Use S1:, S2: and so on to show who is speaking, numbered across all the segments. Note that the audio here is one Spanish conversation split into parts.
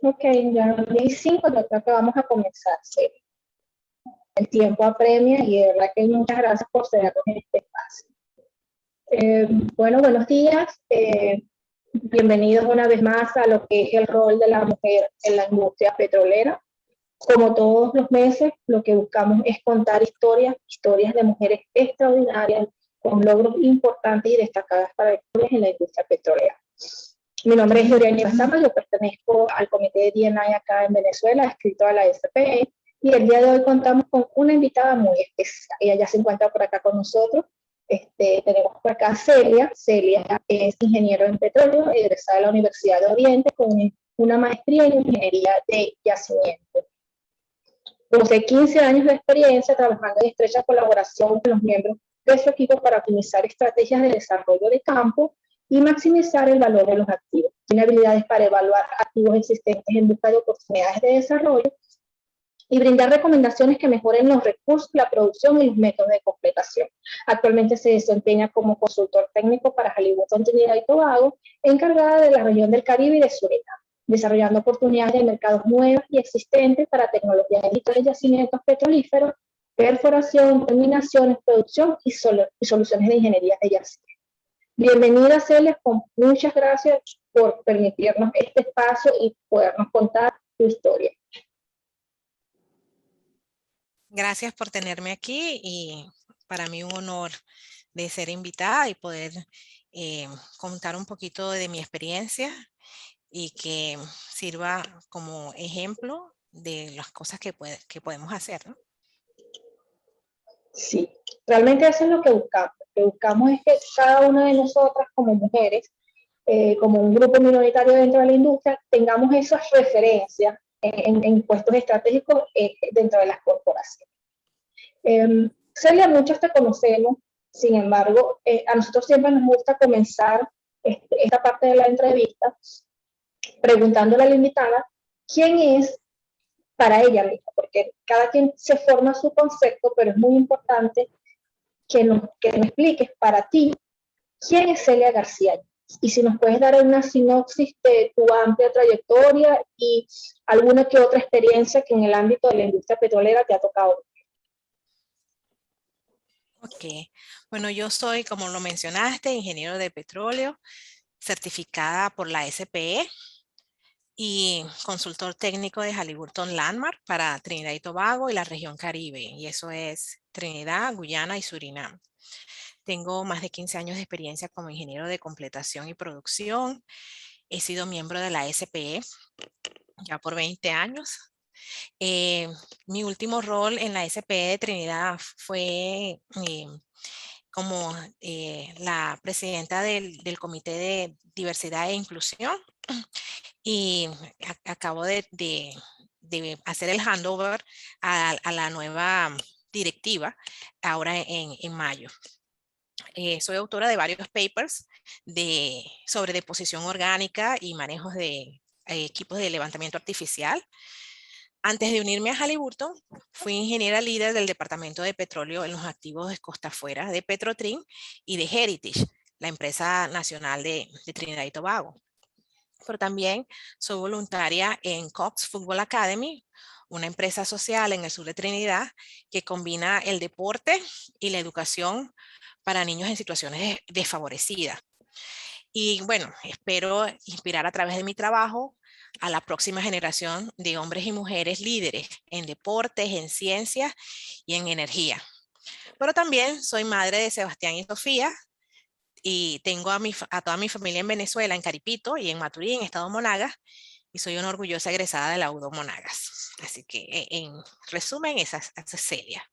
S1: Ok, ya 5, yo creo que vamos a comenzar. Sí. El tiempo apremia y de verdad que muchas gracias por cedernos en este espacio. Bueno, buenos días. Bienvenidos una vez más a lo que es el rol de la mujer en la industria petrolera. Como todos los meses, lo que buscamos es contar historias de mujeres extraordinarias con logros importantes y destacadas para historias en la industria petrolera. Mi nombre es Lorena Ibastama, yo pertenezco al comité de D&I acá en Venezuela, adscrito a la SPE, y el día de hoy contamos con una invitada muy especial. Ella ya se encuentra por acá con nosotros. Tenemos por acá a Celia. Celia es ingeniero en petróleo, egresada de la Universidad de Oriente con una maestría en ingeniería de yacimiento. Posee 15 años de experiencia trabajando en estrecha colaboración con los miembros de su equipo para optimizar estrategias de desarrollo de campo y maximizar el valor de los activos. Tiene habilidades para evaluar activos existentes en busca de oportunidades de desarrollo y brindar recomendaciones que mejoren los recursos, la producción y los métodos de completación. Actualmente se desempeña como consultor técnico para Halliburton Trinidad y Tobago, encargada de la región del Caribe y de Surinam, desarrollando oportunidades de mercados nuevas y existentes para tecnología de yacimientos petrolíferos, perforación, terminaciones, producción y soluciones de ingeniería de yacimientos. Bienvenida, Celia, con muchas gracias por permitirnos este espacio y podernos contar tu historia.
S2: Gracias por tenerme aquí y para mí un honor de ser invitada y poder contar un poquito de mi experiencia y que sirva como ejemplo de las cosas que podemos hacer, ¿no?
S1: Sí, realmente eso es lo que buscamos. Lo que buscamos es que cada una de nosotras como mujeres, como un grupo minoritario dentro de la industria, tengamos esas referencias en puestos estratégicos dentro de las corporaciones. Celia, muchos te conocemos, sin embargo, a nosotros siempre nos gusta comenzar esta parte de la entrevista preguntándole a la invitada quién es para ella misma, porque cada quien se forma su concepto, pero es muy importante que me expliques para ti quién es Celia García y si nos puedes dar una sinopsis de tu amplia trayectoria y alguna que otra experiencia que en el ámbito de la industria petrolera te ha tocado.
S2: Ok, bueno, yo soy, como lo mencionaste, ingeniero de petróleo, certificada por la SPE y consultor técnico de Halliburton Landmark para Trinidad y Tobago y la región Caribe, y eso es Trinidad, Guyana y Surinam. Tengo más de 15 años de experiencia como ingeniero de completación y producción. He sido miembro de la SPE ya por 20 años. Mi último rol en la SPE de Trinidad fue como la presidenta del Comité de Diversidad e Inclusión y acabo de hacer el handover a la nueva directiva ahora en mayo. Soy autora de varios papers sobre deposición orgánica y manejos de equipos de levantamiento artificial. Antes de unirme a Halliburton, fui ingeniera líder del Departamento de Petróleo en los activos de costa afuera de Petrotrin y de Heritage, la empresa nacional de Trinidad y Tobago. Pero también soy voluntaria en Cox Football Academy, una empresa social en el sur de Trinidad que combina el deporte y la educación para niños en situaciones desfavorecidas. Y bueno, espero inspirar a través de mi trabajo a la próxima generación de hombres y mujeres líderes en deportes, en ciencias y en energía. Pero también soy madre de Sebastián y Sofía y tengo a toda mi familia en Venezuela, en Caripito y en Maturí, en Estado Monagas. y soy una orgullosa egresada de la UDO Monagas. Así que en resumen, esa es Celia.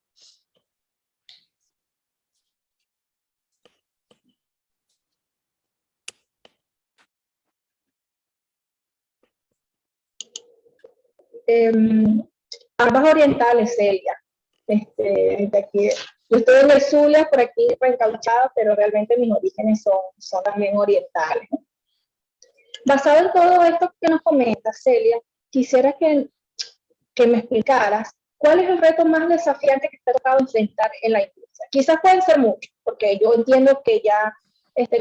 S1: Ambas orientales, Celia. De aquí, yo estoy en el Zulia, por aquí reencauchada, pero realmente mis orígenes son también orientales. Basado en todo esto que nos comentas, Celia, quisiera que me explicaras cuál es el reto más desafiante que te ha tocado enfrentar en la industria. Quizás pueden ser muchos, porque yo entiendo que ya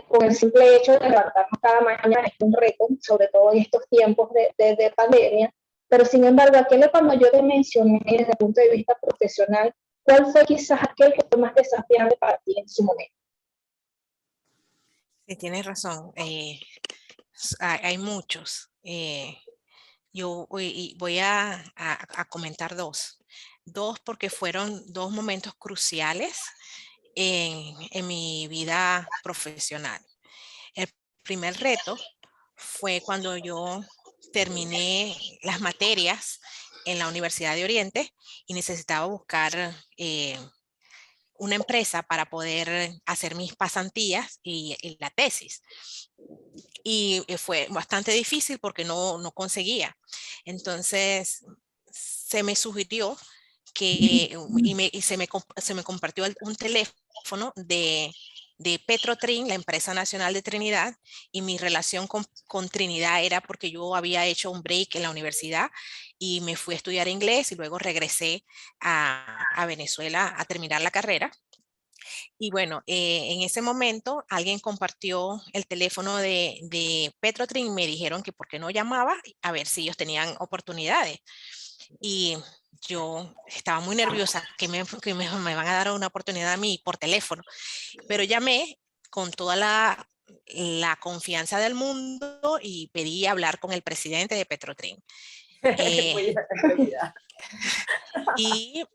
S1: con el simple hecho de levantarnos cada mañana es un reto, sobre todo en estos tiempos de pandemia, pero sin embargo, aquello cuando yo te mencioné desde el punto de vista profesional, ¿cuál fue quizás aquel que fue más desafiante para ti en su momento?
S2: Sí, tienes razón. Hay muchos. Yo voy a comentar dos. Dos porque fueron dos momentos cruciales en mi vida profesional. El primer reto fue cuando yo terminé las materias en la Universidad de Oriente y necesitaba buscar una empresa para poder hacer mis pasantías y la tesis. Y fue bastante difícil porque no conseguía. Entonces se me sugirió que, se me compartió un teléfono de Petrotrin, la empresa nacional de Trinidad, y mi relación con Trinidad era porque yo había hecho un break en la universidad y me fui a estudiar inglés y luego regresé a Venezuela a terminar la carrera. Y bueno, en ese momento alguien compartió el teléfono de Petrotrin y me dijeron que por qué no llamaba a ver si ellos tenían oportunidades. Y yo estaba muy nerviosa que me van a dar una oportunidad a mí por teléfono, pero llamé con toda la confianza del mundo y pedí hablar con el presidente de Petrotrin. Y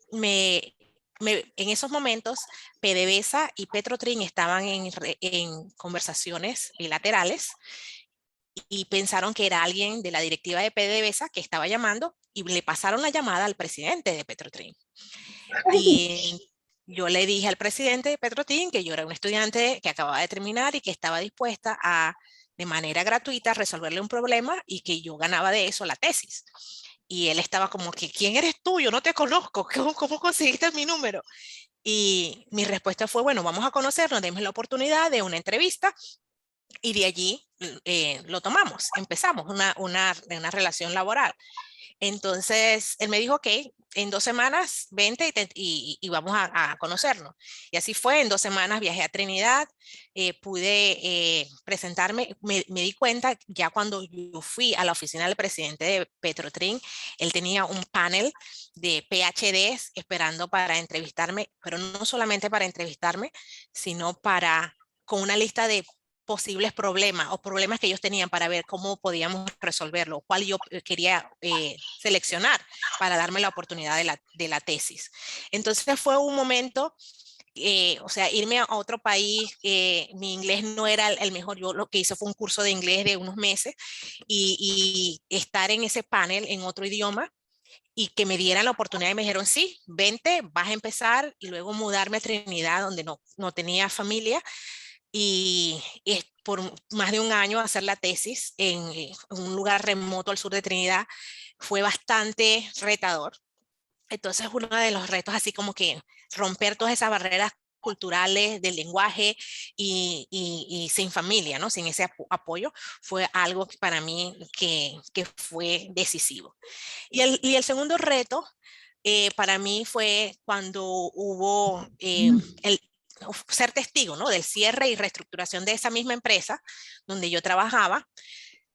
S2: en esos momentos, PDVSA y Petrotrin estaban en conversaciones bilaterales y pensaron que era alguien de la directiva de PDVSA que estaba llamando y le pasaron la llamada al presidente de Petrotrin. Y yo le dije al presidente de Petrotrin que yo era un estudiante que acababa de terminar y que estaba dispuesta a, de manera gratuita, resolverle un problema y que yo ganaba de eso la tesis. Y él estaba como que, ¿quién eres tú? Yo no te conozco. ¿Cómo conseguiste mi número? Y mi respuesta fue, bueno, vamos a conocernos, denme la oportunidad de una entrevista y de allí lo tomamos, empezamos una relación laboral. Entonces, él me dijo, ok, en 2 semanas vente y vamos a conocernos. Y así fue, en 2 semanas viajé a Trinidad, pude presentarme, me di cuenta ya cuando yo fui a la oficina del presidente de Petrotrin, él tenía un panel de PhDs esperando para entrevistarme, pero no solamente para entrevistarme, sino con una lista de posibles problemas o problemas que ellos tenían para ver cómo podíamos resolverlo, cuál yo quería seleccionar para darme la oportunidad de la tesis. Entonces fue un momento, o sea, irme a otro país, mi inglés no era el mejor, yo lo que hice fue un curso de inglés de unos meses y estar en ese panel en otro idioma y que me dieran la oportunidad y me dijeron, sí, vente, vas a empezar y luego mudarme a Trinidad donde no tenía familia y por más de un año hacer la tesis en un lugar remoto al sur de Trinidad fue bastante retador. Entonces uno de los retos así como que romper todas esas barreras culturales del lenguaje y sin familia, ¿no? Sin ese apoyo, fue algo para mí que fue decisivo. Y el segundo reto para mí fue cuando hubo ser testigo, ¿no? Del cierre y reestructuración de esa misma empresa donde yo trabajaba.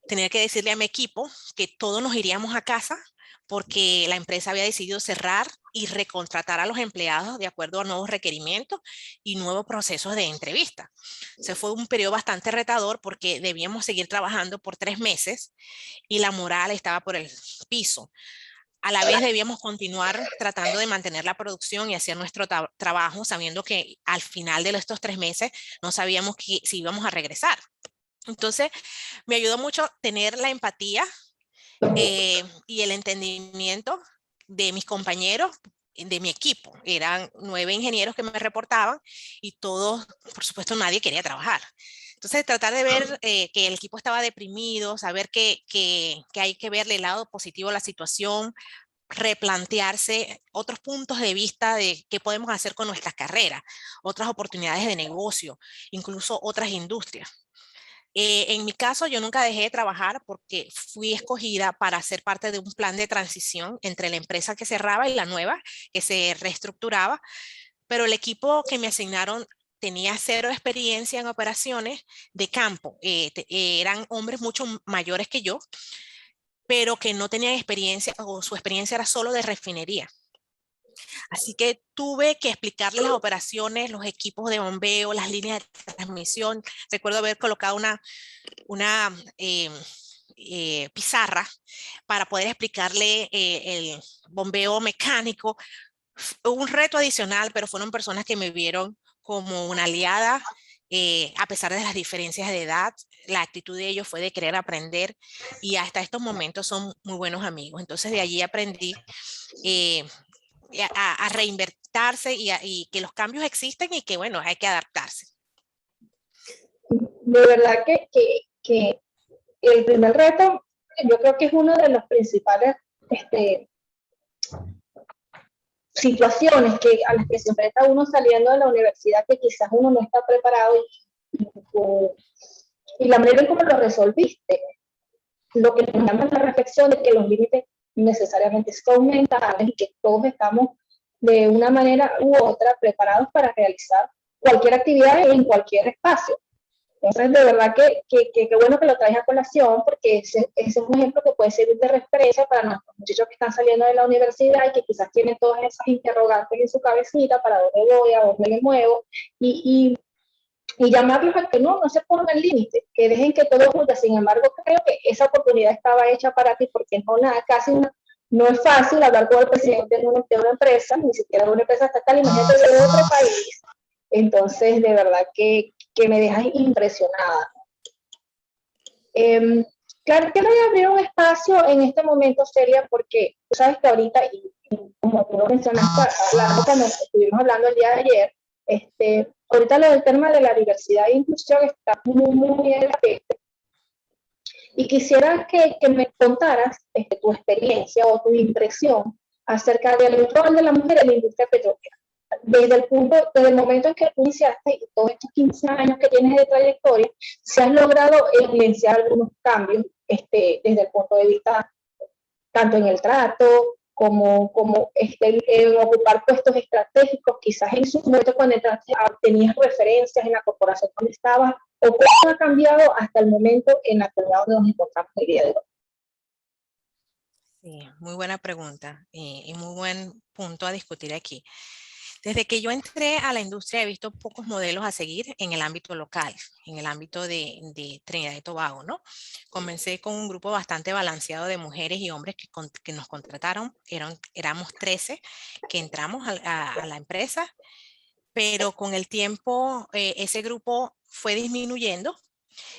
S2: Tenía que decirle a mi equipo que todos nos iríamos a casa porque la empresa había decidido cerrar y recontratar a los empleados de acuerdo a nuevos requerimientos y nuevos procesos de entrevista. Se fue un periodo bastante retador porque debíamos seguir trabajando por 3 meses y la moral estaba por el piso. A la vez debíamos continuar tratando de mantener la producción y hacer nuestro trabajo, sabiendo que al final de estos 3 meses no sabíamos si íbamos a regresar. Entonces, me ayudó mucho tener la empatía y el entendimiento de mis compañeros, de mi equipo. Eran 9 ingenieros que me reportaban y todos, por supuesto, nadie quería trabajar. Entonces, tratar de ver que el equipo estaba deprimido, saber que hay que verle el lado positivo a la situación, replantearse otros puntos de vista de qué podemos hacer con nuestras carreras, otras oportunidades de negocio, incluso otras industrias. En mi caso, yo nunca dejé de trabajar porque fui escogida para ser parte de un plan de transición entre la empresa que cerraba y la nueva que se reestructuraba, pero el equipo que me asignaron tenía cero experiencia en operaciones de campo. Eran hombres mucho mayores que yo, pero que no tenían experiencia o su experiencia era solo de refinería. Así que tuve que explicarles las operaciones, los equipos de bombeo, las líneas de transmisión. Recuerdo haber colocado una pizarra para poder explicarle el bombeo mecánico. Un reto adicional, pero fueron personas que me vieron como una aliada, a pesar de las diferencias de edad. La actitud de ellos fue de querer aprender y hasta estos momentos son muy buenos amigos. Entonces de allí aprendí eh, a reinventarse y que los cambios existen y que bueno, hay que adaptarse.
S1: De verdad que el primer reto, yo creo que es uno de los principales situaciones a las que se enfrenta uno saliendo de la universidad, que quizás uno no está preparado y la manera en cómo lo resolviste. Lo que nos llama la reflexión de que los límites necesariamente son aumentables y que todos estamos de una manera u otra preparados para realizar cualquier actividad en cualquier espacio. Entonces, de verdad que bueno que lo traes a colación, porque ese es un ejemplo que puede servir de referencia para nuestros muchachos que están saliendo de la universidad y que quizás tienen todas esas interrogantes en su cabecita, para dónde voy, a dónde me muevo, y llamarlos a que no se pongan límites, que dejen que todo fluya. Sin embargo, creo que esa oportunidad estaba hecha para ti, porque no es fácil hablar con el presidente de una empresa, ni siquiera de una empresa estatal, imagínate de otro país. Entonces, de verdad que me dejas impresionada. Claro que voy a abrir un espacio en este momento, Celia, porque tú sabes que ahorita, y como tú lo mencionaste, cuando estuvimos hablando el día de ayer, ahorita lo del tema de la diversidad e inclusión está muy en la mente. Y quisiera que me contaras tu experiencia o tu impresión acerca del rol de la mujer en la industria petrolera. Desde el momento en que tú iniciaste y todos estos 15 años que tienes de trayectoria, se han logrado evidenciar algunos cambios desde el punto de vista tanto en el trato como en ocupar puestos estratégicos. Quizás en su momento cuando entraste tenías referencias en la corporación donde estabas, o cómo ha cambiado hasta el momento en la actualidad donde nos encontramos el día de hoy.
S2: Sí, muy buena pregunta y muy buen punto a discutir aquí. Desde que yo entré a la industria he visto pocos modelos a seguir en el ámbito local, en el ámbito de Trinidad y Tobago, ¿no? Comencé con un grupo bastante balanceado de mujeres y hombres que nos contrataron. Éramos 13 que entramos a la empresa, pero con el tiempo ese grupo fue disminuyendo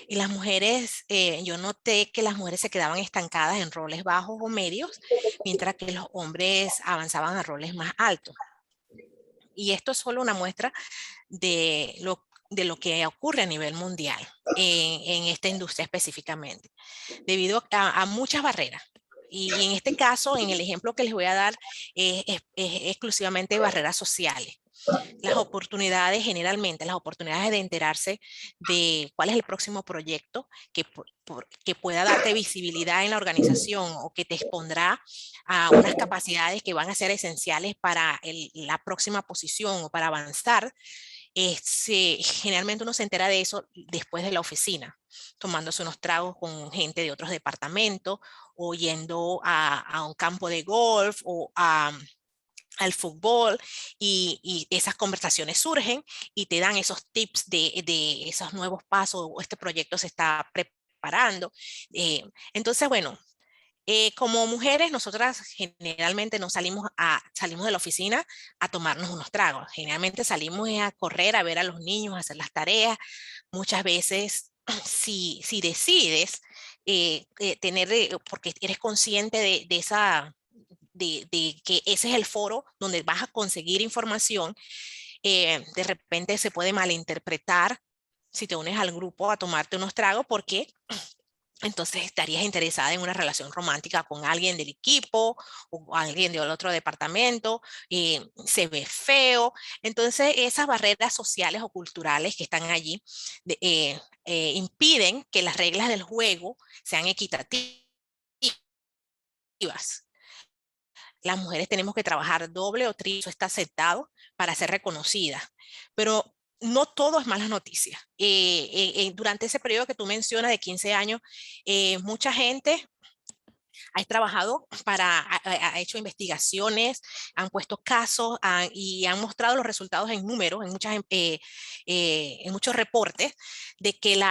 S2: y las mujeres, yo noté que las mujeres se quedaban estancadas en roles bajos o medios, mientras que los hombres avanzaban a roles más altos. Y esto es solo una muestra de lo que ocurre a nivel mundial en esta industria específicamente, debido a muchas barreras. Y en este caso, en el ejemplo que les voy a dar, es exclusivamente barreras sociales. Las oportunidades, generalmente, las oportunidades de enterarse de cuál es el próximo proyecto que pueda darte visibilidad en la organización o que te expondrá a unas capacidades que van a ser esenciales para la próxima posición o para avanzar. Generalmente uno se entera de eso después de la oficina, tomándose unos tragos con gente de otros departamentos o yendo a un campo de golf o al fútbol y esas conversaciones surgen y te dan esos tips de esos nuevos pasos o este proyecto se está preparando. Entonces, bueno, como mujeres, nosotras generalmente no salimos de la oficina a tomarnos unos tragos. Generalmente salimos a correr, a ver a los niños, a hacer las tareas. Muchas veces, si decides porque eres consciente de que ese es el foro donde vas a conseguir información. De repente se puede malinterpretar si te unes al grupo a tomarte unos tragos, porque entonces estarías interesada en una relación romántica con alguien del equipo o alguien del otro departamento, se ve feo. Entonces esas barreras sociales o culturales que están allí impiden que las reglas del juego sean equitativas. Las mujeres tenemos que trabajar doble o triple, eso está aceptado para ser reconocidas, pero no todo es malas noticias. Durante ese periodo que tú mencionas de 15 años, mucha gente ha trabajado ha hecho investigaciones, han puesto casos y han mostrado los resultados en números, en muchos reportes, de que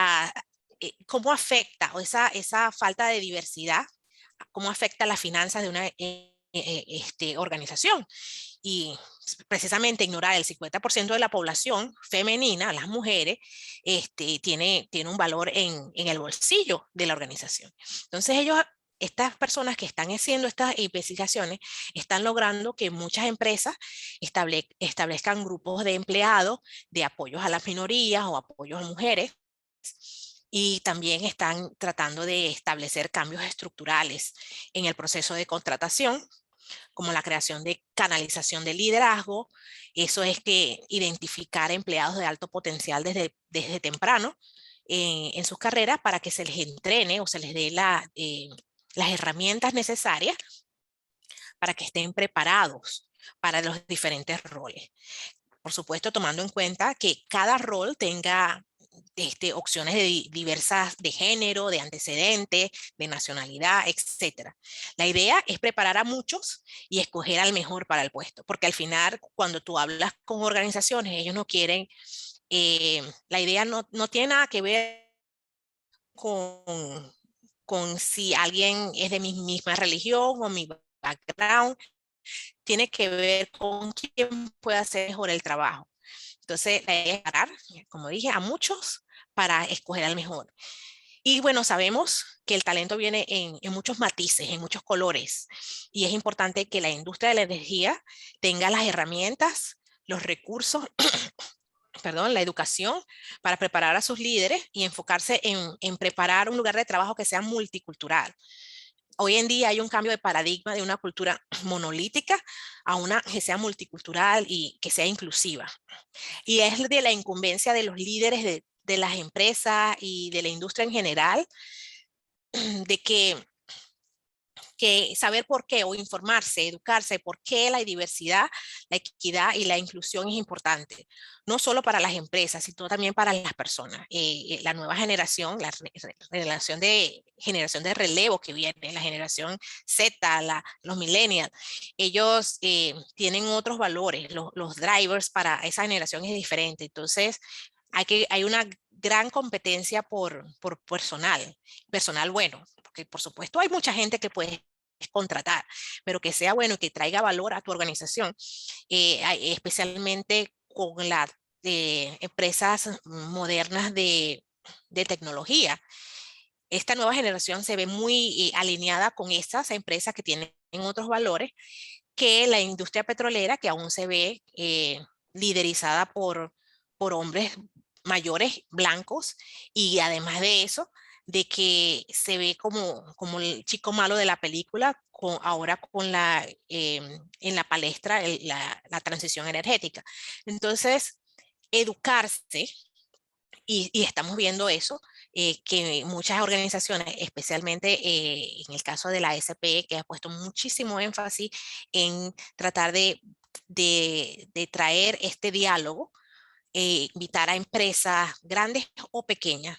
S2: cómo afecta o esa falta de diversidad, cómo afecta las finanzas de una organización. Y precisamente ignorar el 50% de la población femenina, las mujeres, tiene un valor en el bolsillo de la organización. Entonces estas personas que están haciendo estas investigaciones están logrando que muchas empresas establezcan grupos de empleados de apoyos a las minorías o apoyos a mujeres, y también están tratando de establecer cambios estructurales en el proceso de contratación, como la creación de canalización de liderazgo. Eso es que identificar empleados de alto potencial desde temprano en sus carreras, para que se les entrene o se les dé las herramientas necesarias para que estén preparados para los diferentes roles. Por supuesto, tomando en cuenta que cada rol tenga opciones diversas de género, de antecedentes, de nacionalidad, etc. La idea es preparar a muchos y escoger al mejor para el puesto, porque al final, cuando tú hablas con organizaciones, ellos no quieren, la idea no tiene nada que ver con, con si alguien es de mi misma religión o mi background, tiene que ver con quién puede hacer mejor el trabajo. Entonces, la idea es parar, como dije, a muchos para escoger al mejor. Y bueno, sabemos que el talento viene en muchos matices, en muchos colores, y es importante que la industria de la energía tenga las herramientas, los recursos, perdón, la educación para preparar a sus líderes y enfocarse en preparar un lugar de trabajo que sea multicultural. Hoy en día hay un cambio de paradigma de una cultura monolítica a una que sea multicultural y que sea inclusiva. Y es de la incumbencia de los líderes de las empresas y de la industria en general, de que saber por qué, o informarse, educarse, por qué la diversidad, la equidad y la inclusión es importante, no solo para las empresas, sino también para las personas. La nueva generación, generación de relevo que viene, la generación Z, los millennials, ellos tienen otros valores, los drivers para esa generación es diferente. Entonces, hay una gran competencia por personal bueno, porque por supuesto hay mucha gente que puede contratar, pero que sea bueno y que traiga valor a tu organización, especialmente con las empresas modernas de tecnología. Esta nueva generación se ve muy alineada con estas empresas que tienen otros valores que la industria petrolera, que aún se ve liderizada por hombres mayores, blancos, y además de eso, de que se ve como el chico malo de la película, ahora con en la palestra la transición energética. Entonces, educarse, y estamos viendo eso, que muchas organizaciones, especialmente en el caso de la SPE, que ha puesto muchísimo énfasis en tratar de traer este diálogo, invitar a empresas grandes o pequeñas,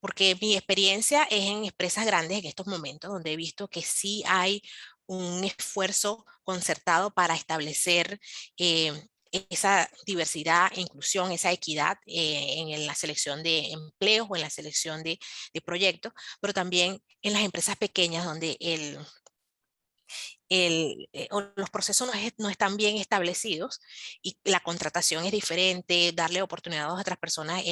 S2: porque mi experiencia es en empresas grandes en estos momentos, donde he visto que sí hay un esfuerzo concertado para establecer esa diversidad e inclusión, esa equidad en la selección de empleos o en la selección de proyectos, pero también en las empresas pequeñas, donde o los procesos no están bien establecidos y la contratación es diferente, darle oportunidades a otras personas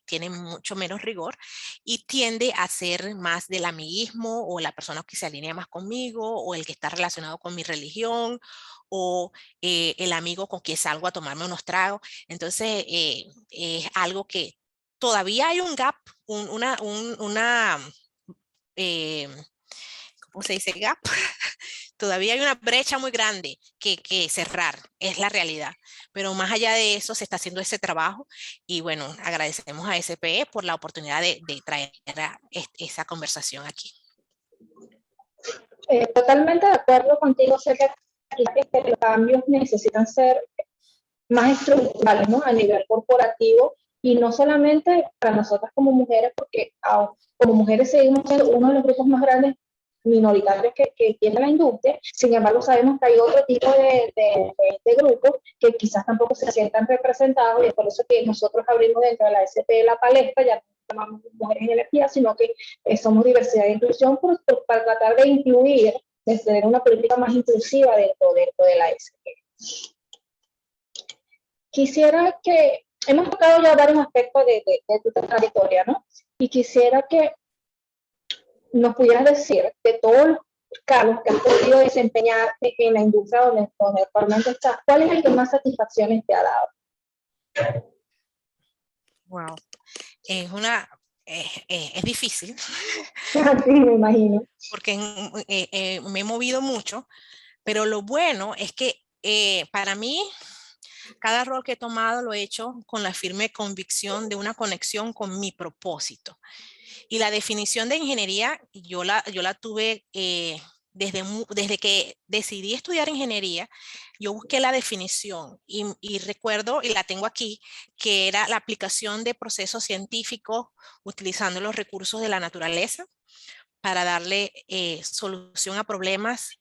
S2: tiene mucho menos rigor y tiende a ser más del amiguismo o la persona que se alinea más conmigo o el que está relacionado con mi religión o el amigo con quien salgo a tomarme unos tragos. Entonces, es algo que todavía hay un gap, eh, ¿cómo se dice gap? Todavía hay una brecha muy grande que cerrar, es la realidad. Pero más allá de eso, se está haciendo ese trabajo y bueno, agradecemos a SPE por la oportunidad de traer esa conversación aquí.
S1: Totalmente de acuerdo contigo, Celia, que los cambios necesitan ser más estructurales, ¿no? A nivel corporativo y no solamente para nosotras como mujeres, porque como mujeres seguimos siendo uno de los grupos más grandes minoritarios que tiene la industria. Sin embargo, sabemos que hay otro tipo de grupos que quizás tampoco se sientan representados y es por eso que nosotros abrimos dentro de la SP la palestra, ya no llamamos mujeres en energía, sino que somos diversidad e inclusión para tratar de incluir, de tener una política más inclusiva dentro de la SP. Quisiera que, hemos tocado ya varios aspectos de tu trayectoria, ¿no? Y quisiera que nos pudieras decir de todos los cargos que has podido desempeñar en la industria donde actualmente estás, ¿cuál es el que más satisfacciones te ha dado?
S2: Wow. Es difícil.
S1: Sí, me imagino.
S2: Porque me he movido mucho, pero lo bueno es que para mí cada rol que he tomado lo he hecho con la firme convicción de una conexión con mi propósito. Y la definición de ingeniería, yo la tuve desde que decidí estudiar ingeniería, yo busqué la definición y recuerdo, y la tengo aquí, que era la aplicación de procesos científicos utilizando los recursos de la naturaleza para darle solución a problemas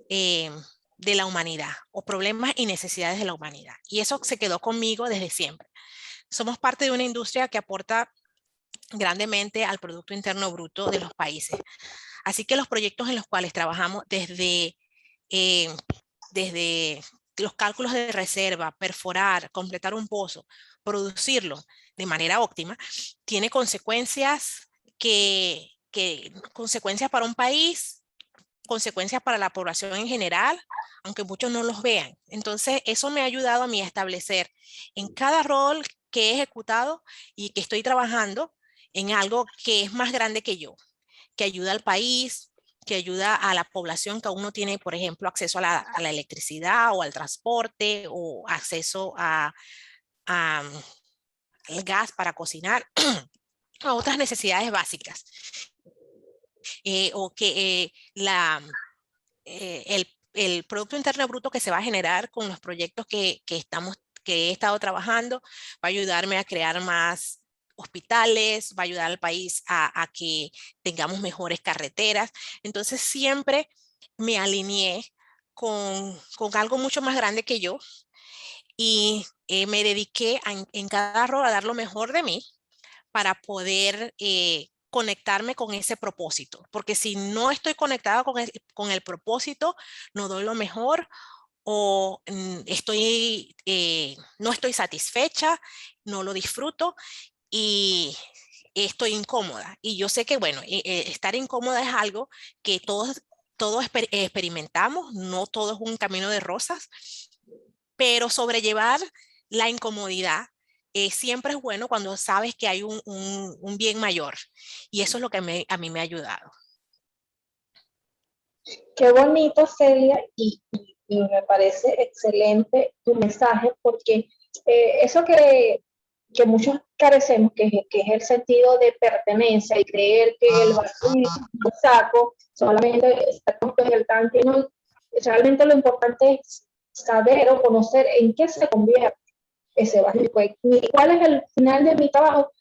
S2: eh, de la humanidad o problemas y necesidades de la humanidad. Y eso se quedó conmigo desde siempre. Somos parte de una industria que aporta grandemente al Producto Interno Bruto de los países. Así que los proyectos en los cuales trabajamos eh, desde los cálculos de reserva, perforar, completar un pozo, producirlo de manera óptima, tiene consecuencias consecuencias para un país, consecuencias para la población en general, aunque muchos no los vean. Entonces, eso me ha ayudado a mí a establecer en cada rol que he ejecutado y que estoy trabajando en algo que es más grande que yo, que ayuda al país, que ayuda a la población que aún no tiene, por ejemplo, acceso a la electricidad o al transporte o acceso al gas para cocinar, a otras necesidades básicas. O que el Producto Interno Bruto que se va a generar con los proyectos que he estado trabajando va a ayudarme a crear más hospitales, va a ayudar al país a que tengamos mejores carreteras. Entonces siempre me alineé con algo mucho más grande que yo y me dediqué en cada rol a dar lo mejor de mí para poder conectarme con ese propósito. Porque si no estoy conectada con el propósito, no doy lo mejor o no estoy satisfecha, no lo disfruto y estoy incómoda. Y yo sé que, bueno, estar incómoda es algo que todos experimentamos, no todo es un camino de rosas, pero sobrellevar la incomodidad siempre es bueno cuando sabes que hay un bien mayor. Y eso es lo que a mí me ha ayudado.
S1: Qué bonito, Celia, y me parece excelente tu mensaje, porque eso que muchos carecemos, que es el sentido de pertenencia y creer que el vacío, el saco, solamente está puesto en el tanque, no, realmente lo importante es saber o conocer en qué se convierte ese vacío y cuál es el final de mi trabajo.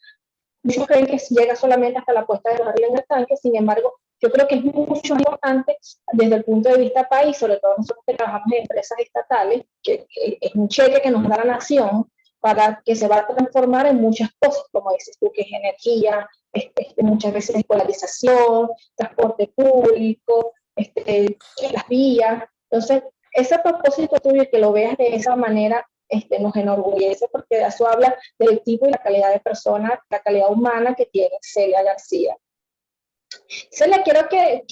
S1: Muchos creen que llega solamente hasta la puesta de barril en el tanque, sin embargo, yo creo que es mucho más importante desde el punto de vista país, sobre todo nosotros que trabajamos en empresas estatales, que es un cheque que nos da la nación para que se va a transformar en muchas cosas, como dices tú, que es energía, muchas veces escolarización, transporte público, las vías, Entonces, ese propósito tuyo, que lo veas de esa manera, nos enorgullece, porque eso habla del tipo y la calidad de persona, la calidad humana que tiene Celia García. Celia, quiero que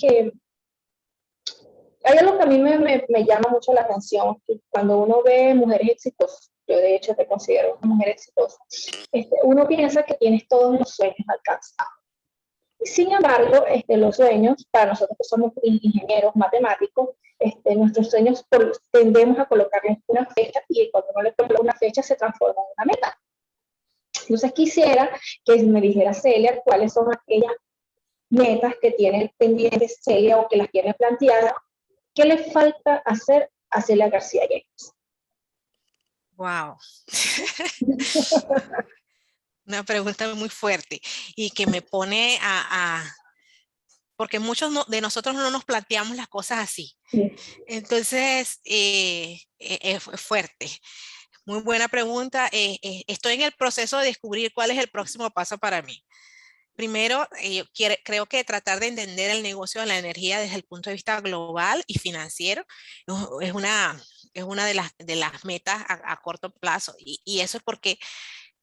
S1: hay algo que a mí me llama mucho la atención, que cuando uno ve mujeres exitosas, yo de hecho te considero una mujer exitosa, uno piensa que tienes todos los sueños alcanzados. Sin embargo, los sueños, para nosotros que somos ingenieros matemáticos, nuestros sueños tendemos a colocarles una fecha, y cuando uno le coloca una fecha se transforma en una meta. Entonces quisiera que me dijera Celia cuáles son aquellas metas que tiene pendientes Celia o que las tiene planteadas. ¿Qué le falta hacer a Celia García Yepes?
S2: Wow. Una pregunta muy fuerte y que me pone porque muchos de nosotros no nos planteamos las cosas así.
S1: Sí.
S2: Entonces, es fuerte. Muy buena pregunta. Estoy en el proceso de descubrir cuál es el próximo paso para mí. Primero, creo que tratar de entender el negocio de la energía desde el punto de vista global y financiero es una de las metas a corto plazo. Y eso es porque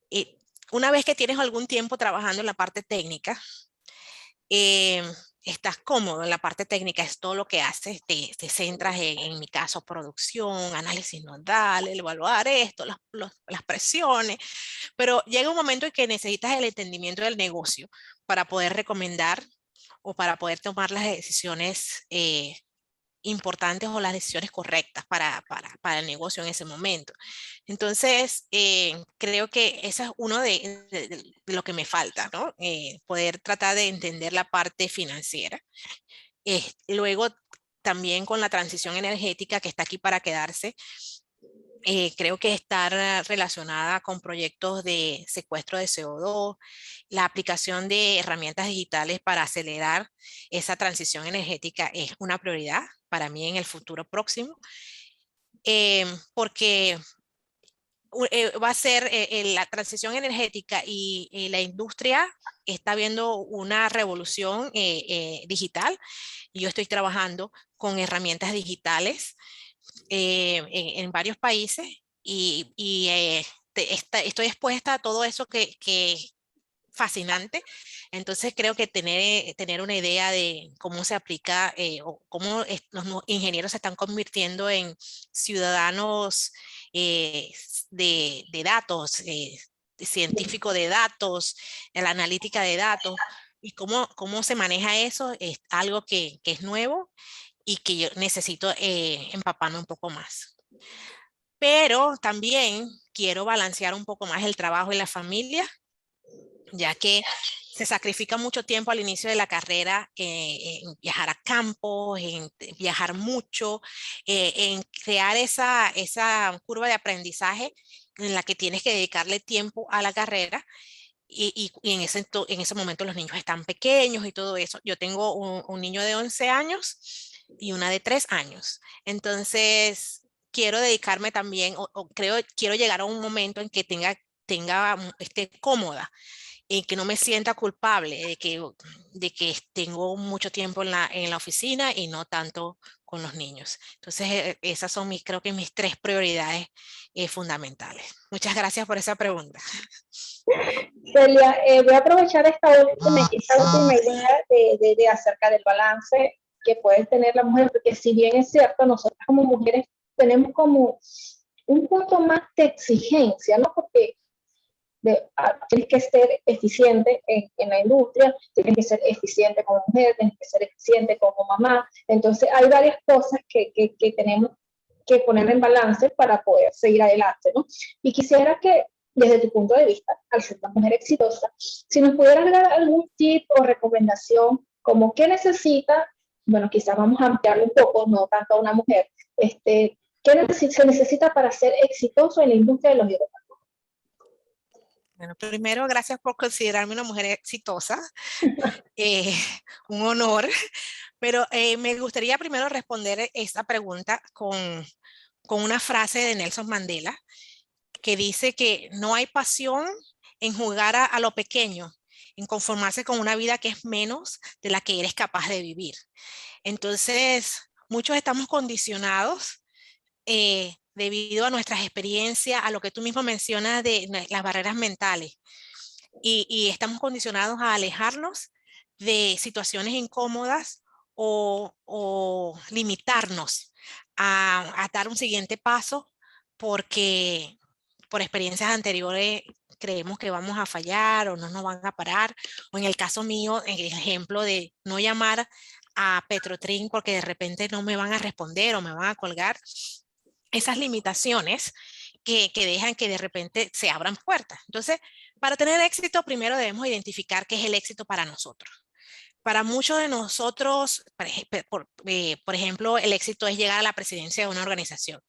S2: eh, una vez que tienes algún tiempo trabajando en la parte técnica, eh, estás cómodo en la parte técnica, es todo lo que haces, te centras en mi caso, producción, análisis nodal, evaluar esto, las presiones, pero llega un momento en que necesitas el entendimiento del negocio para poder recomendar o para poder tomar las decisiones importantes o las decisiones correctas para el negocio en ese momento. Entonces, creo que eso es uno de lo que me falta, ¿no? Poder tratar de entender la parte financiera. Luego, también con la transición energética que está aquí para quedarse, creo que estar relacionada con proyectos de secuestro de CO2, la aplicación de herramientas digitales para acelerar esa transición energética es una prioridad para mí en el futuro próximo, porque va a ser la transición energética y la industria está viendo una revolución digital. Yo estoy trabajando con herramientas digitales en varios países y estoy expuesta a todo eso que es fascinante. Entonces creo que tener una idea de cómo se aplica o cómo los ingenieros se están convirtiendo en ciudadanos de datos, científico de datos, en la analítica de datos, y cómo se maneja eso es algo que es nuevo y que yo necesito empaparme un poco más. Pero también quiero balancear un poco más el trabajo y la familia, ya que se sacrifica mucho tiempo al inicio de la carrera en viajar a campos, en viajar mucho, en crear esa curva de aprendizaje en la que tienes que dedicarle tiempo a la carrera. Y en ese momento los niños están pequeños y todo eso. Yo tengo un niño de 11 años y una de 3 años. Entonces, quiero dedicarme también, quiero llegar a un momento en que esté cómoda, en que no me sienta culpable de que tengo mucho tiempo en la oficina y no tanto con los niños. Entonces, esas son creo que mis 3 prioridades fundamentales. Muchas gracias por esa pregunta.
S1: Celia, voy a aprovechar esta última idea de acerca del balance que puede tener la mujer, porque si bien es cierto, nosotras como mujeres tenemos como un punto más de exigencia, ¿no? Porque tienes que ser eficiente en la industria, tienes que ser eficiente como mujer, tienes que ser eficiente como mamá. Entonces hay varias cosas que tenemos que poner en balance para poder seguir adelante, ¿no? Y quisiera que, desde tu punto de vista, al ser una mujer exitosa, si nos pudieras dar algún tip o recomendación, como qué necesita, bueno, quizás vamos a ampliarlo un poco, no tanto a una mujer, ¿qué se necesita para ser exitoso en la industria de los hidrocarburos?
S2: Bueno, primero, gracias por considerarme una mujer exitosa. Eh, un honor. Pero me gustaría primero responder esta pregunta con una frase de Nelson Mandela que dice que no hay pasión en jugar a lo pequeño, en conformarse con una vida que es menos de la que eres capaz de vivir. Entonces, muchos estamos condicionados debido a nuestras experiencias, a lo que tú mismo mencionas de las barreras mentales. Y estamos condicionados a alejarnos de situaciones incómodas o limitarnos a dar un siguiente paso porque por experiencias anteriores creemos que vamos a fallar o no nos van a parar. O en el caso mío, en el ejemplo de no llamar a Petrotrin porque de repente no me van a responder o me van a colgar. Esas limitaciones que dejan que de repente se abran puertas. Entonces, para tener éxito, primero debemos identificar qué es el éxito para nosotros. Para muchos de nosotros, por ejemplo, el éxito es llegar a la presidencia de una organización.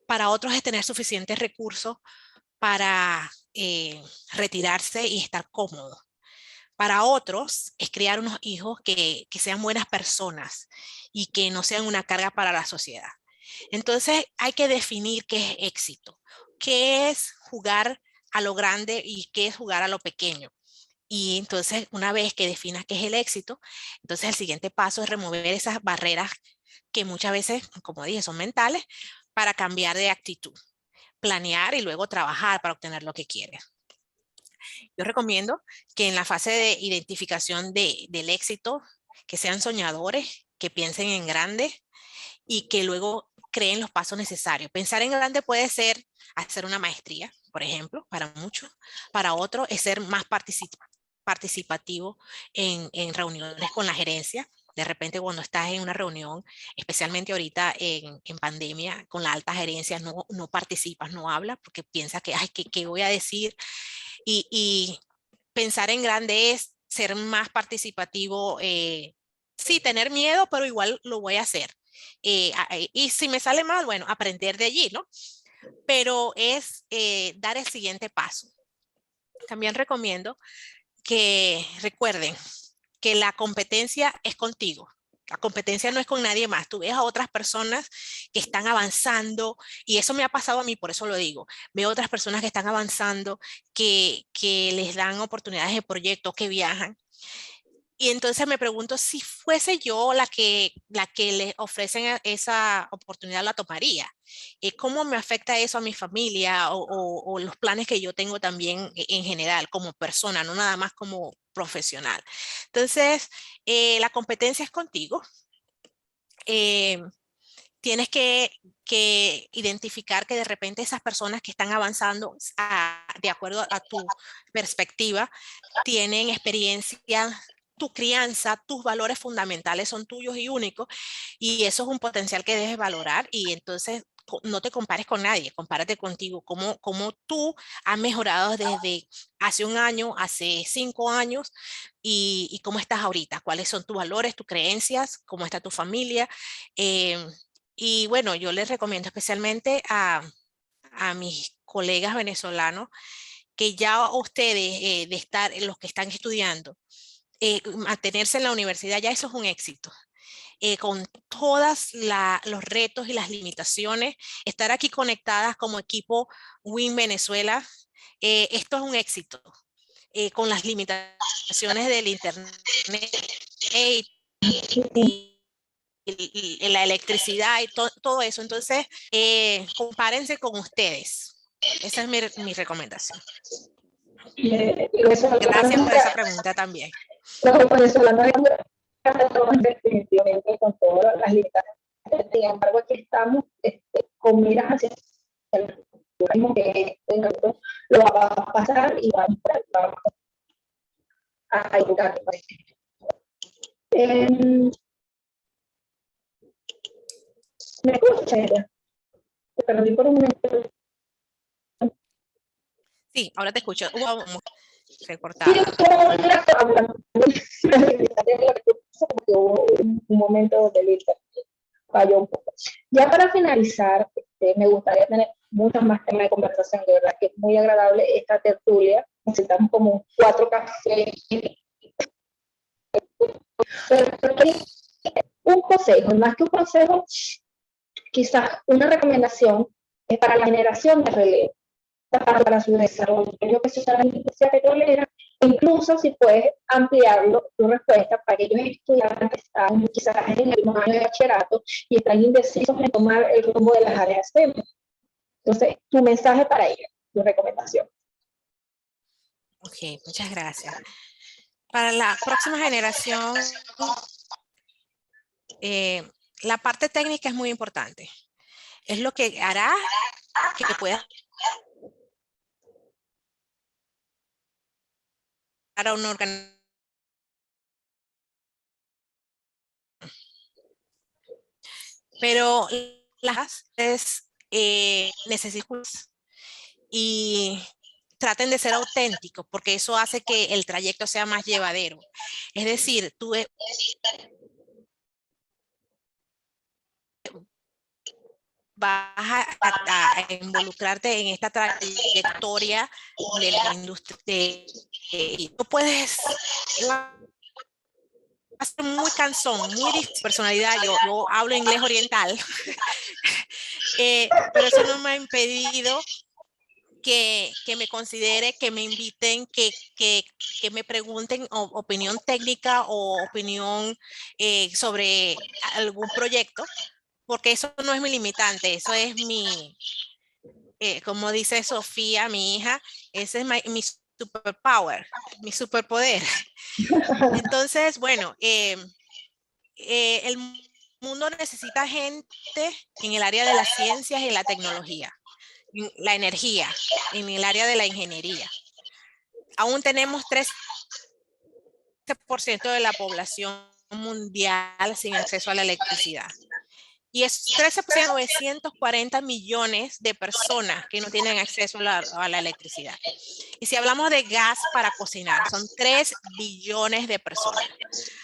S2: Para otros es tener suficientes recursos para retirarse y estar cómodo. Para otros es criar unos hijos que sean buenas personas y que no sean una carga para la sociedad. Entonces hay que definir qué es éxito, qué es jugar a lo grande y qué es jugar a lo pequeño. Y entonces una vez que definas qué es el éxito, entonces el siguiente paso es remover esas barreras que muchas veces, como dije, son mentales, para cambiar de actitud, planear y luego trabajar para obtener lo que quieres. Yo recomiendo que en la fase de identificación del éxito, que sean soñadores, que piensen en grande y que luego creen los pasos necesarios. Pensar en grande puede ser hacer una maestría, por ejemplo, para muchos. Para otros es ser más participativo en reuniones con la gerencia. De repente cuando estás en una reunión, especialmente ahorita en pandemia, con la alta gerencia, no participas, no hablas, porque piensas que, ay, ¿qué voy a decir? Y pensar en grande es ser más participativo, sí, tener miedo, pero igual lo voy a hacer. Y si me sale mal, bueno, aprender de allí, ¿no? Pero es dar el siguiente paso. También recomiendo que recuerden que la competencia es contigo. La competencia no es con nadie más. Tú ves a otras personas que están avanzando y eso me ha pasado a mí, por eso lo digo. Veo otras personas que están avanzando, que les dan oportunidades de proyectos, que viajan. Y entonces me pregunto si fuese yo la que le ofrecen esa oportunidad, la tomaría. ¿Cómo me afecta eso a mi familia o los planes que yo tengo también en general como persona, no nada más como profesional? Entonces, la competencia es contigo. Eh, Tienes que identificar que de repente esas personas que están avanzando de acuerdo a tu perspectiva tienen experiencia, tu crianza, tus valores fundamentales son tuyos y únicos, y eso es un potencial que debes valorar, y entonces no te compares con nadie, compárate contigo, cómo tú has mejorado desde hace un año, hace 5 años, y cómo estás ahorita, cuáles son tus valores, tus creencias, cómo está tu familia. Eh, y bueno, yo les recomiendo especialmente a mis colegas venezolanos que ya ustedes, de estar, los que están estudiando, mantenerse en la universidad, ya eso es un éxito. Con todos los retos y las limitaciones, estar aquí conectadas como equipo WIN Venezuela, esto es un éxito. Con las limitaciones del internet y la electricidad y todo eso. Entonces, compárense con ustedes. Esa es mi recomendación. Gracias por esa pregunta también.
S1: Los venezolanos definitivamente con todas las limitaciones. Sin embargo, aquí estamos con miras hacia el futuro, que lo va a pasar y vamos a ayudar. ¿Me escuchas? Te perdí por un momento.
S2: Sí, ahora te escucho.
S1: Recortada. Un momento donde el internet falló un poco. Ya para finalizar, me gustaría tener muchos más temas de conversación. De verdad que es muy agradable esta tertulia. Necesitamos como 4 cafés. Pero un consejo, más que un consejo, quizás una recomendación es para la generación de relevo, para su desarrollo. Yo que soy la industria petrolera, Incluso si puedes ampliarlo, tu respuesta para aquellos estudiantes que están quizás en el último año de bachillerato y están indecisos en tomar el rumbo de las áreas STEM. Entonces, tu mensaje para ellos, tu recomendación.
S2: Ok, muchas gracias. Para la próxima generación, la parte técnica es muy importante. Es lo que hará que puedas para un órgano. Pero las necesitan y traten de ser auténticos, porque eso hace que el trayecto sea más llevadero. Es decir, tú vas a involucrarte en esta trayectoria de la industria. Y tú puedes, va a ser muy cansón, muy difícil. Personalidad, yo hablo inglés oriental, pero eso no me ha impedido que me considere, que me inviten, que me pregunten opinión técnica o opinión sobre algún proyecto, porque eso no es mi limitante, eso es mi, como dice Sofía, mi hija, ese es mi superpower, mi superpoder. Entonces, bueno, el mundo necesita gente en el área de las ciencias y la tecnología, la energía, en el área de la ingeniería. Aún tenemos 13% de la población mundial sin acceso a la electricidad. Y es 13%, 940 millones de personas que no tienen acceso a la electricidad. Y si hablamos de gas para cocinar, son 3 billones de personas.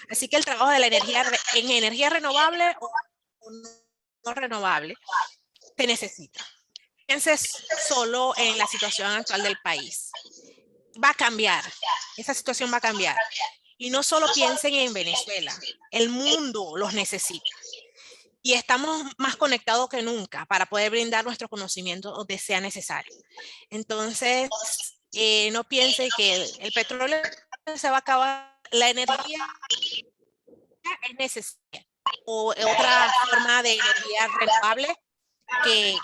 S2: Así que el trabajo de la energía en energía renovable o no renovable se necesita. Pienses solo en la situación actual del país. Va a cambiar, esa situación va a cambiar. Y no solo piensen en Venezuela, el mundo los necesita. Y estamos más conectados que nunca para poder brindar nuestro conocimiento donde sea necesario. Entonces, no piense que el petróleo se va a acabar, la energía es necesaria. O otra forma de energía renovable que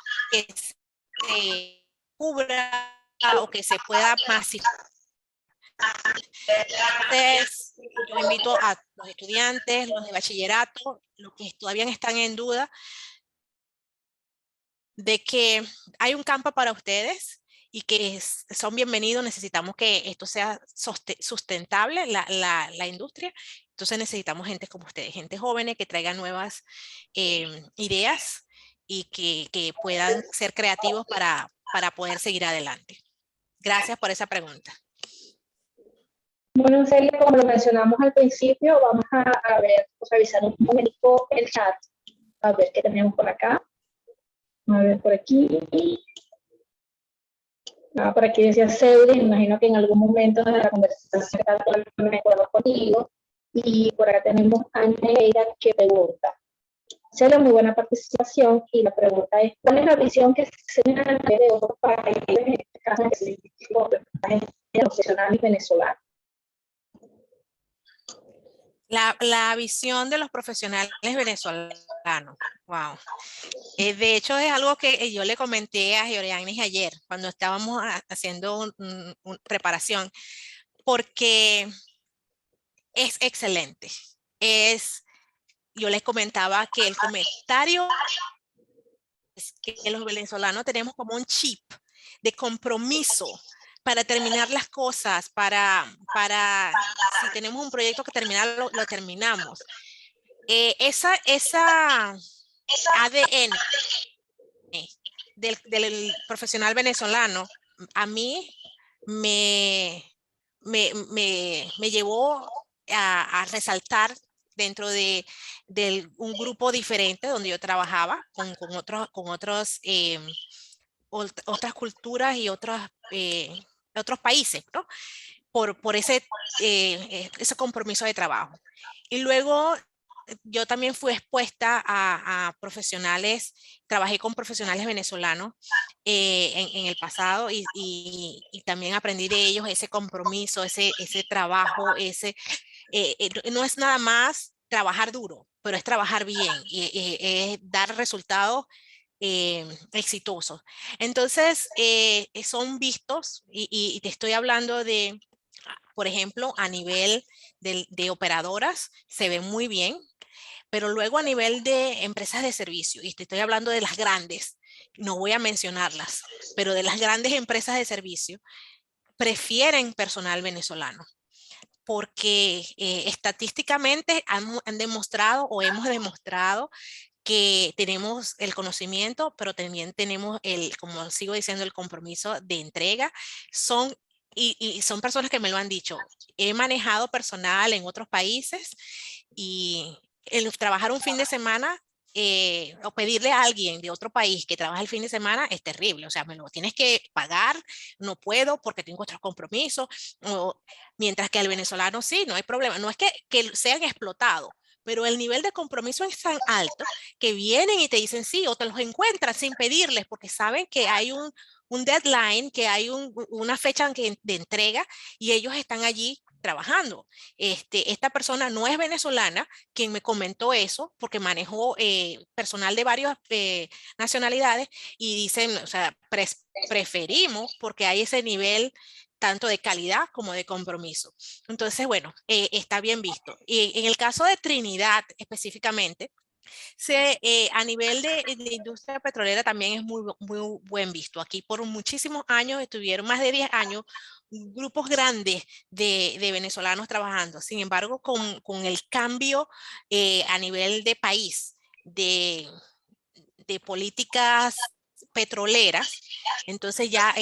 S2: se cubra o que se pueda masificar. Entonces, yo invito a los estudiantes, los de bachillerato, los que todavía están en duda, de que hay un campo para ustedes y que son bienvenidos. Necesitamos que esto sea sustentable, la industria. Entonces necesitamos gente como ustedes, gente jóvenes que traigan nuevas ideas y que puedan ser creativos para poder seguir adelante. Gracias por esa pregunta.
S1: Bueno, Celia, como lo mencionamos al principio, vamos a ver, revisar un momento el chat, a ver qué tenemos por acá. A ver por aquí. Por aquí decía Celia, imagino que en algún momento de la conversación me acuerdo contigo. Y por acá tenemos a Neira que pregunta. Celia, muy buena participación, y la pregunta es, ¿cuál es la visión que se tiene de otros países, en este caso profesional y venezolano?
S2: La visión de los profesionales venezolanos. Wow. De hecho, es algo que yo le comenté a Georgianis ayer, cuando estábamos haciendo preparación, porque es excelente. Yo les comentaba que el comentario es que los venezolanos tenemos como un chip de compromiso para terminar las cosas, si tenemos un proyecto que terminar, lo terminamos. Esa ADN del profesional venezolano a mí me llevó a resaltar dentro de un grupo diferente donde yo trabajaba con otras culturas y otros países, ¿no? Por ese compromiso de trabajo. Y luego yo también fui expuesta a profesionales, trabajé con profesionales venezolanos en el pasado y también aprendí de ellos ese compromiso, ese trabajo, no es nada más trabajar duro, pero es trabajar bien y es dar resultados exitosos. Entonces, son vistos y te estoy hablando de, por ejemplo, a nivel de operadoras, se ve muy bien, pero luego a nivel de empresas de servicio, y te estoy hablando de las grandes, no voy a mencionarlas, pero de las grandes empresas de servicio, prefieren personal venezolano porque estadísticamente han demostrado o hemos demostrado que tenemos el conocimiento, pero también tenemos como sigo diciendo, el compromiso de entrega. Y son personas que me lo han dicho. He manejado personal en otros países y el trabajar un fin de semana o pedirle a alguien de otro país que trabaja el fin de semana es terrible. O sea, me lo tienes que pagar, no puedo porque tengo otros compromisos. Mientras que al venezolano sí, no hay problema. No es que sean explotados, pero el nivel de compromiso es tan alto que vienen y te dicen sí, o te los encuentran sin pedirles, porque saben que hay un deadline, que hay una fecha de entrega y ellos están allí trabajando. Esta persona no es venezolana, quien me comentó eso, porque manejó personal de varias nacionalidades y dicen, o sea, preferimos porque hay ese nivel tanto de calidad como de compromiso. Entonces, bueno, está bien visto. Y en el caso de Trinidad específicamente, a nivel de industria petrolera también es muy buen visto. Aquí por muchísimos años estuvieron más de 10 años grupos grandes de venezolanos trabajando. Sin embargo, con el cambio a nivel de país, de políticas petroleras, entonces ya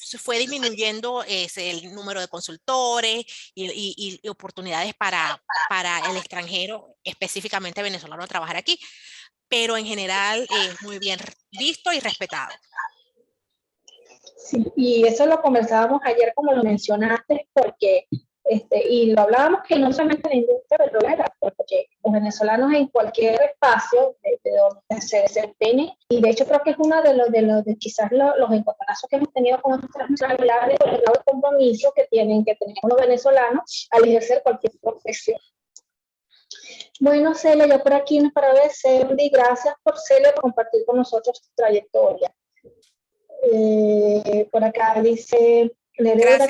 S2: se fue disminuyendo el número de consultores y oportunidades para el extranjero, específicamente venezolano, trabajar aquí, pero en general es muy bien visto y respetado.
S1: Sí, y eso lo conversábamos ayer, como lo mencionaste, porque, y lo hablábamos que no solamente en la industria petrolera, porque los venezolanos en cualquier espacio de donde se desempeñen, y de hecho creo que es uno de quizás los encontronazos que hemos tenido con nuestras nacionalidades, el grado de compromiso que tienen que tener los venezolanos al ejercer cualquier profesión. Bueno, Celia, yo por aquí nos para Serdi, gracias por Celia por compartir con nosotros tu trayectoria. Por acá dice Nereida,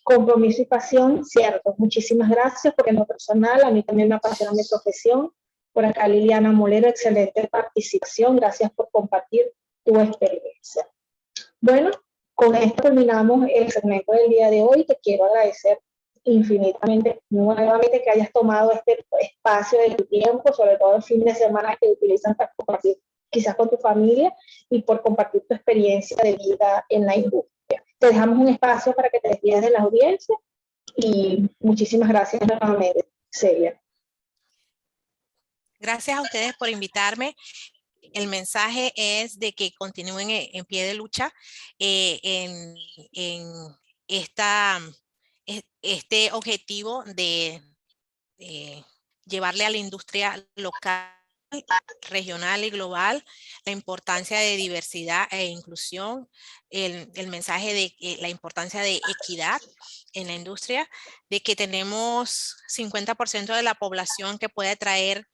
S1: compromiso y pasión, cierto, muchísimas gracias, porque en lo personal a mí también me apasiona mi profesión. Por acá Liliana Molero, excelente participación, gracias por compartir tu experiencia. Bueno, con esto terminamos el segmento del día de hoy. Te quiero agradecer infinitamente, nuevamente, que hayas tomado este espacio de tu tiempo, sobre todo el fin de semana que utilizas para compartir quizás con tu familia y por compartir tu experiencia de vida en la industria. Te dejamos un espacio para que te despidas de la audiencia y muchísimas gracias nuevamente, Celia.
S2: Gracias a ustedes por invitarme. El mensaje es de que continúen en pie de lucha en este objetivo de llevarle a la industria local, regional y global la importancia de diversidad e inclusión, el mensaje de la importancia de equidad en la industria, de que tenemos 50% de la población que puede traer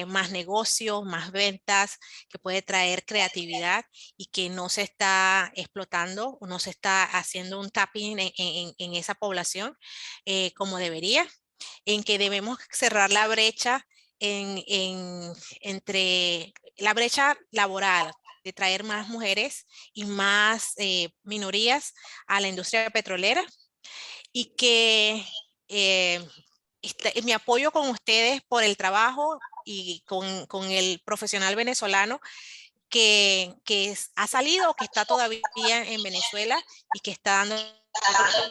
S2: más negocios, más ventas, que puede traer creatividad y que no se está explotando, no se está haciendo un tapping en esa población como debería, en que debemos cerrar la brecha entre la brecha laboral, de traer más mujeres y más minorías a la industria petrolera y que mi apoyo con ustedes por el trabajo y con el profesional venezolano que ha salido o que está todavía en Venezuela y que está dando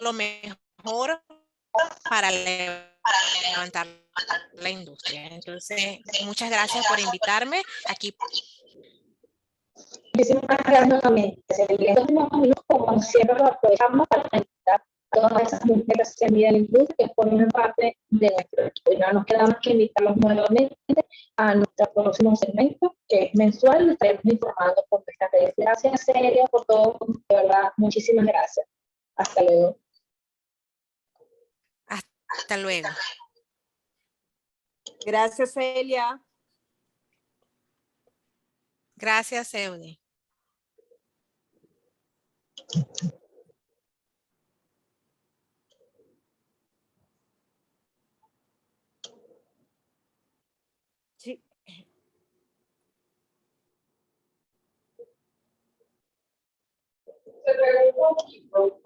S2: lo mejor para levantar la industria. Entonces, muchas gracias por invitarme aquí.
S1: Muchísimas gracias nuevamente. En estos momentos, como siempre, lo aprovechamos para a todas esas mujeres que envían la industria que formen parte de nuestro equipo. Y no nos queda más que invitarlos nuevamente a nuestro próximo segmento, que es mensual, y estaremos informando por nuestras redes. Gracias, Celia, por todo, de verdad, muchísimas gracias. Hasta luego.
S2: Hasta luego.
S3: Gracias, Celia.
S2: Gracias, Eudy.
S3: Sí.
S1: Se preguntó,